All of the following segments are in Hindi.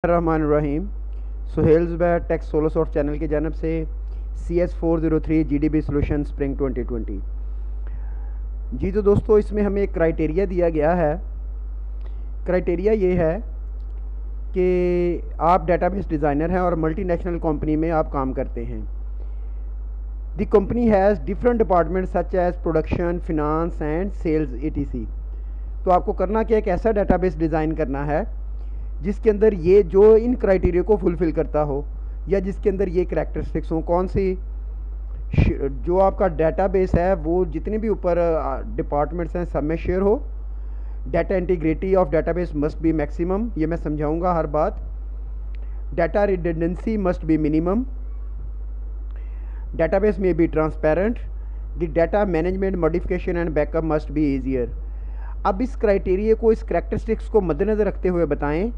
Rahman Rahim. Suhail Zubair tech solo soft channel की जानब से CS403 GDB सोल्यूशन स्प्रिंग 2020। जी तो दोस्तों, इसमें हमें एक क्राइटेरिया दिया गया है। क्राइटेरिया ये है कि आप डेटाबेस डिज़ाइनर हैं और मल्टीनेशनल कंपनी में आप काम करते हैं। The company has different department such as production, finance and sales ETC। तो आपको करना क्या, एक ऐसा डेटाबेस डिज़ाइन करना है जिसके अंदर ये जो इन क्राइटेरिया को फुलफ़िल करता हो, या जिसके अंदर ये करैक्टरिस्टिक्स हों। कौन सी? जो आपका डेटाबेस है वो जितने भी ऊपर डिपार्टमेंट्स हैं सब में शेयर हो। Data integrity of database must be maximum, ये मैं समझाऊंगा हर बात। Data redundancy must be minimum. Database में be transparent. The data management, modification and backup must be easier. अब इस क्राइटेरिया को, इस करैक्टरिस्टिक्स को मद्देनज़र रखते हुए बताएं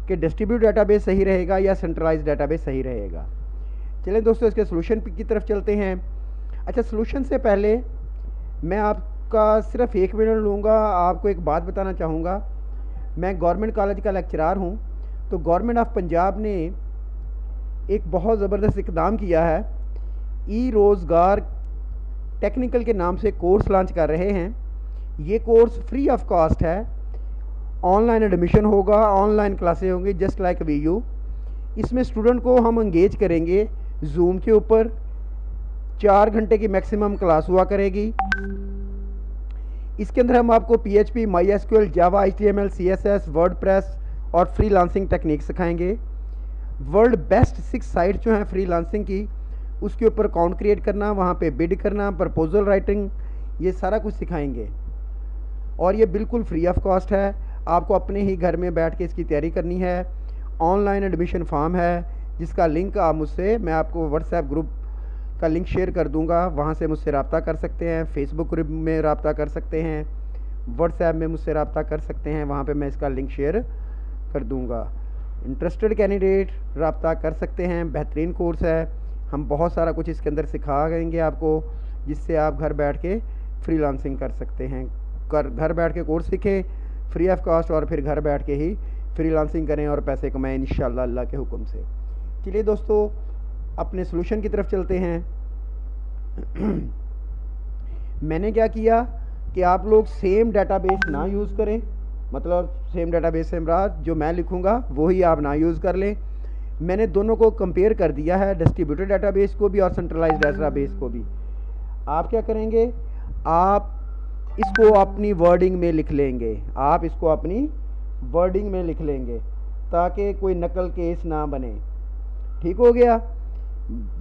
कि डिस्ट्रीब्यूट डेटाबेस सही रहेगा या सेंट्रलाइज डेटाबेस सही रहेगा। चलें दोस्तों, इसके सोल्यूशन की तरफ चलते हैं। अच्छा, सोल्यूशन से पहले मैं आपका सिर्फ 1 मिनट लूँगा। आपको एक बात बताना चाहूँगा। मैं गवर्नमेंट कॉलेज का लेक्चरार हूँ। तो गवर्नमेंट ऑफ पंजाब ने एक बहुत ज़बरदस्त इक़दाम किया है। रोज़गार टेक्निकल के नाम से कोर्स लॉन्च कर रहे हैं। ये कोर्स फ्री ऑफ कॉस्ट है। ऑनलाइन एडमिशन होगा, ऑनलाइन क्लासें होंगी, जस्ट लाइक VU। इसमें स्टूडेंट को हम एंगेज करेंगे जूम के ऊपर। 4 घंटे की मैक्सिमम क्लास हुआ करेगी। इसके अंदर हम आपको PHP, MySQL, जावा, HTML, CSS, वर्डप्रेस और फ्रीलांसिंग टेक्निक सिखाएंगे। वर्ल्ड बेस्ट 6 साइट जो हैं फ्रीलांसिंग की, उसके ऊपर अकाउंट क्रिएट करना, वहाँ पे बिड करना, प्रपोजल राइटिंग, ये सारा कुछ सिखाएंगे। और ये बिल्कुल फ्री ऑफ कॉस्ट है। आपको अपने ही घर में बैठ के इसकी तैयारी करनी है। ऑनलाइन एडमिशन फॉर्म है जिसका लिंक आप मुझसे, मैं आपको व्हाट्सएप ग्रुप का लिंक शेयर कर दूंगा, वहाँ से मुझसे रब्ता कर सकते हैं। फेसबुक ग्रुप में रब्ता कर सकते हैं, व्हाट्सएप में मुझसे रब्ता कर सकते हैं, वहाँ पे मैं इसका लिंक शेयर कर दूंगा। इंटरेस्टेड कैंडिडेट रब्ता कर सकते हैं। बेहतरीन कोर्स है। हम बहुत सारा कुछ इसके अंदर सिखाएंगे आपको, जिससे आप घर बैठ के फ्रीलांसिंग कर सकते हैं। घर बैठ के कोर्स सीखें फ्री ऑफ कॉस्ट, और फिर घर बैठ के ही फ्रीलांसिंग करें और पैसे कमाएं इंशाल्लाह अल्लाह के हुक्म से। चलिए दोस्तों, अपने सोल्यूशन की तरफ चलते हैं। मैंने क्या किया कि आप लोग सेम डेटाबेस ना यूज़ करें, मतलब सेम डेटाबेस से मुराद जो मैं लिखूँगा वही आप ना यूज़ कर लें। मैंने दोनों को कंपेयर कर दिया है, डिस्ट्रीब्यूटेड डेटाबेस को भी और सेंट्रलाइज्ड डेटाबेस को भी। आप क्या करेंगे, आप इसको अपनी वर्डिंग में लिख लेंगे। आप इसको अपनी वर्डिंग में लिख लेंगे ताकि कोई नकल केस ना बने। ठीक हो गया?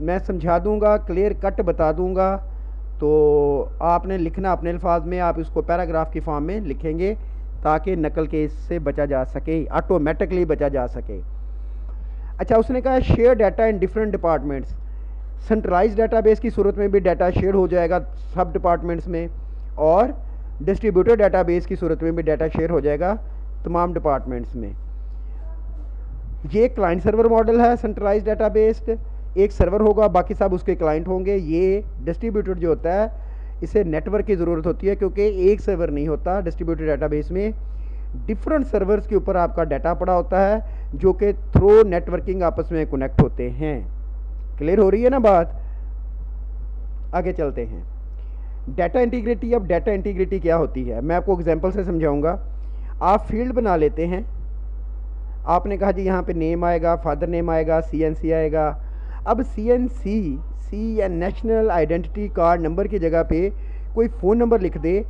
मैं समझा दूंगा, क्लियर कट बता दूंगा। तो आपने लिखना अपने अल्फाज में, आप इसको पैराग्राफ की फॉर्म में लिखेंगे ताकि नकल केस से बचा जा सके, ऑटोमेटिकली बचा जा सके। अच्छा, उसने कहा share data in different departments. Centralise database की सूरत में भी डाटा शेयर हो जाएगा सब डिपार्टमेंट्स में, और डिस्ट्रीब्यूटेड डेटाबेस की सूरत में भी डाटा शेयर हो जाएगा तमाम डिपार्टमेंट्स में। ये क्लाइंट सर्वर मॉडल है सेंट्रलाइज्ड डेटाबेस्ड। एक सर्वर होगा, बाकी सब उसके क्लाइंट होंगे। ये डिस्ट्रीब्यूटेड जो होता है, इसे नेटवर्क की ज़रूरत होती है क्योंकि एक सर्वर नहीं होता डिस्ट्रीब्यूटेड डेटाबेस में। डिफरेंट सर्वर्स के ऊपर आपका डाटा पड़ा होता है जो कि थ्रू नेटवर्किंग आपस में कनेक्ट होते हैं। क्लियर हो रही है ना बात? आगे चलते हैं। Data integrity. अब डाटा इंटीग्रिटी क्या होती है मैं आपको एग्जांपल से समझाऊंगा। आप फील्ड बना लेते हैं। आपने कहा जी यहाँ पे नेम आएगा, फादर नेम आएगा, CNC आएगा। अब CNC या नेशनल आइडेंटिटी कार्ड नंबर की जगह पे कोई फ़ोन नंबर लिख दे।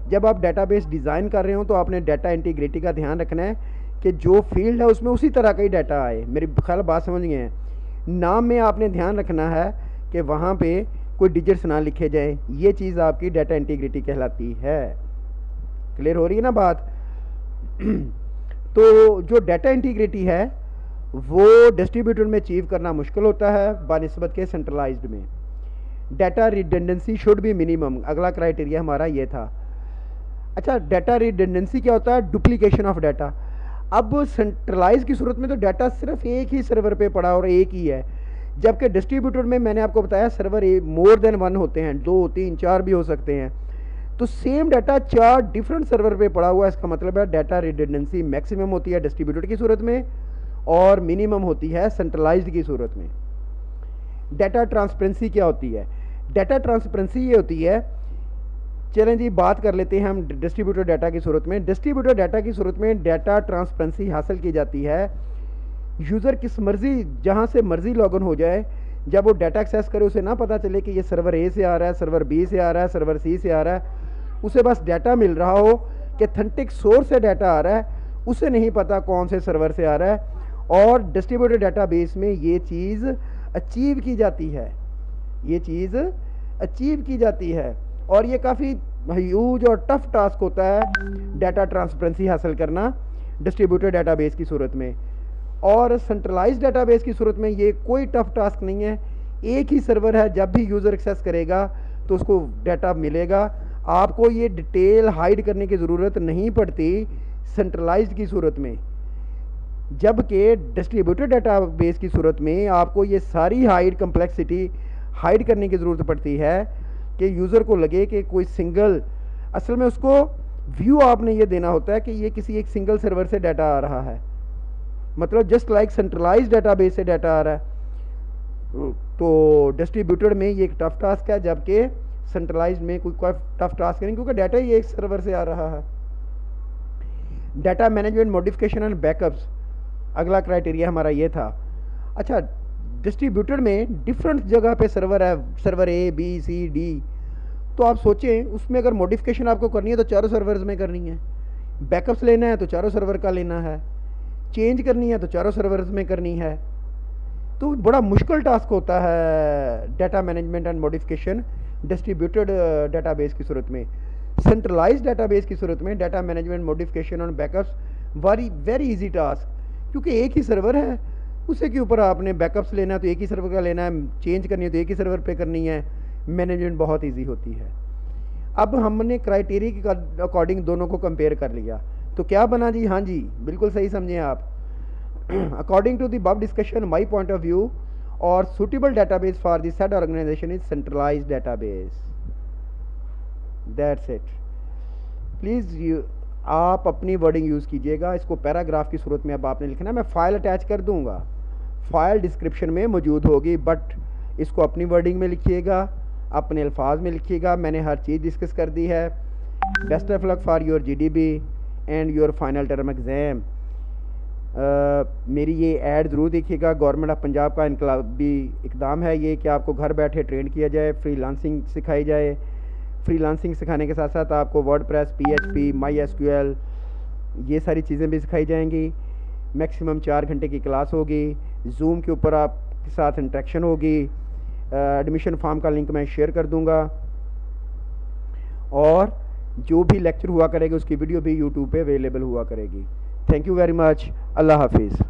जब आप डेटाबेस डिज़ाइन कर रहे हो तो आपने डाटा इंटीग्रिटी का ध्यान रखना है कि जो फील्ड है उसमें उसी तरह का ही डाटा आए। मेरी ख्याल बात समझ गए हैं। नाम में आपने ध्यान रखना है कि वहाँ पे कोई डिजिट्स ना लिखे जाए। ये चीज़ आपकी डाटा इंटीग्रिटी कहलाती है। क्लियर हो रही है ना बात? तो जो डाटा इंटीग्रिटी है वो डिस्ट्रीब्यूटेड में अचीव करना मुश्किल होता है बानिस्बत के सेंट्रलाइज्ड में। Data redundancy should be minimum, अगला क्राइटेरिया हमारा ये था। अच्छा, डाटा रिडंडेंसी क्या होता है? Duplication of data. अब सेंट्रलाइज की सूरत में तो डाटा सिर्फ एक ही सर्वर पे पड़ा और एक ही है, जबकि डिस्ट्रीब्यूटेड में मैंने आपको बताया सर्वर मोर देन 1 होते हैं, 2, 3, 4 भी हो सकते हैं। तो सेम डाटा 4 डिफरेंट सर्वर पे पड़ा हुआ है। इसका मतलब है डाटा रिडंडेंसी मैक्सिमम होती है डिस्ट्रीब्यूटेड की सूरत में और मिनिमम होती है सेंट्रलाइज्ड की सूरत में। डाटा ट्रांसपेरेंसी क्या होती है? डाटा ट्रांसपेरेंसी ये होती है, चलें जी बात कर लेते हैं हम डिस्ट्रीब्यूटेड डाटा की सूरत में। डिस्ट्रीब्यूटेड डाटा की सूरत में डाटा ट्रांसपेरेंसी हासिल की जाती है, यूज़र किस मर्ज़ी जहाँ से मर्ज़ी लॉगिन हो जाए, जब वो डाटा एक्सेस करे उसे ना पता चले कि ये सर्वर ए से आ रहा है, सर्वर बी से आ रहा है, सर्वर सी से आ रहा है, उसे बस डाटा मिल रहा हो कि ऑथेंटिक सोर्स से डाटा आ रहा है, उसे नहीं पता कौन से सर्वर से आ रहा है। और डिस्ट्रीब्यूटेड डाटाबेस में ये चीज़ अचीव की जाती है, ये चीज़ अचीव की जाती है। और ये काफ़ी ह्यूज और टफ टास्क होता है डाटा ट्रांसपेरेंसी हासिल करना डिस्ट्रीब्यूटेड डाटाबेस की सूरत में। और सेंट्रलाइज्ड डाटाबेस की सूरत में ये कोई टफ टास्क नहीं है, एक ही सर्वर है, जब भी यूज़र एक्सेस करेगा तो उसको डाटा मिलेगा, आपको ये डिटेल हाइड करने की ज़रूरत नहीं पड़ती सेंट्रलाइज्ड की सूरत में। जबकि डिस्ट्रीब्यूटेड डाटाबेस की सूरत में आपको ये सारी कम्प्लेक्सिटी हाइड करने की ज़रूरत पड़ती है कि यूज़र को लगे कि कोई सिंगल, असल में उसको व्यू आपने ये देना होता है कि ये किसी एक सिंगल सर्वर से डाटा आ रहा है, मतलब जस्ट लाइक सेंट्रलाइज्ड डाटाबेस से डाटा आ रहा है। तो डिस्ट्रीब्यूटेड में ये एक टफ टास्क है, जबकि सेंट्रलाइज्ड में कोई टफ टास्क नहीं, क्योंकि डाटा ही एक सर्वर से आ रहा है। Data management, modification and backups अगला क्राइटेरिया हमारा ये था। अच्छा, डिस्ट्रीब्यूटेड में डिफरेंट जगह पे सर्वर है, server A B C D, तो आप सोचें उसमें अगर मॉडिफिकेशन आपको करनी है तो चारों सर्वर्स में करनी है, बैकअप्स लेना है तो चारों सर्वर का लेना है, चेंज करनी है तो चारों सर्वर्स में करनी है। तो बड़ा मुश्किल टास्क होता है data management and modification distributed database की सूरत में। सेंट्रलाइज्ड डाटाबेस की सूरत में डाटा मैनेजमेंट, मॉडिफिकेशन और बैकअप्स वेरी इजी टास्क, क्योंकि एक ही सर्वर है, उसी के ऊपर आपने बैकअप्स लेना है तो एक ही सर्वर का लेना है, चेंज करनी है तो एक ही सर्वर पे करनी है, मैनेजमेंट बहुत ईजी होती है। अब हमने क्राइटेरिया के अकॉर्डिंग दोनों को कंपेयर कर लिया, तो क्या बना जी? हाँ जी, बिल्कुल सही समझें आप। According to the above discussion, my point of view और suitable database for the said organization is centralized database. That's it. Please आप अपनी वर्डिंग यूज़ कीजिएगा, इसको पैराग्राफ की सूरत में अब आपने लिखना है। मैं फ़ाइल अटैच कर दूंगा, फ़ाइल डिस्क्रिप्शन में मौजूद होगी, बट इसको अपनी वर्डिंग में लिखिएगा, अपने अल्फाज में लिखिएगा। मैंने हर चीज़ डिस्कस कर दी है। Best of luck for your GDB and your final term exam. मेरी ये ऐड ज़रूर देखिएगा। गवर्नमेंट ऑफ पंजाब का इनकलाबी इकदाम है ये कि आपको घर बैठे ट्रेन किया जाए, फ्रीलांसिंग सिखाई जाए। फ्रीलांसिंग सिखाने के साथ साथ आपको वर्डप्रेस, PHP, MySQL ये सारी चीज़ें भी सिखाई जाएंगी। मैक्सिमम 4 घंटे की क्लास होगी, जूम के ऊपर आपके साथ इंटरेक्शन होगी। एडमिशन फॉर्म का लिंक मैं शेयर कर दूंगा, और जो भी लेक्चर हुआ करेगी उसकी वीडियो भी यूट्यूब पे अवेलेबल हुआ करेगी। Thank you very much. अल्लाह हाफिज़।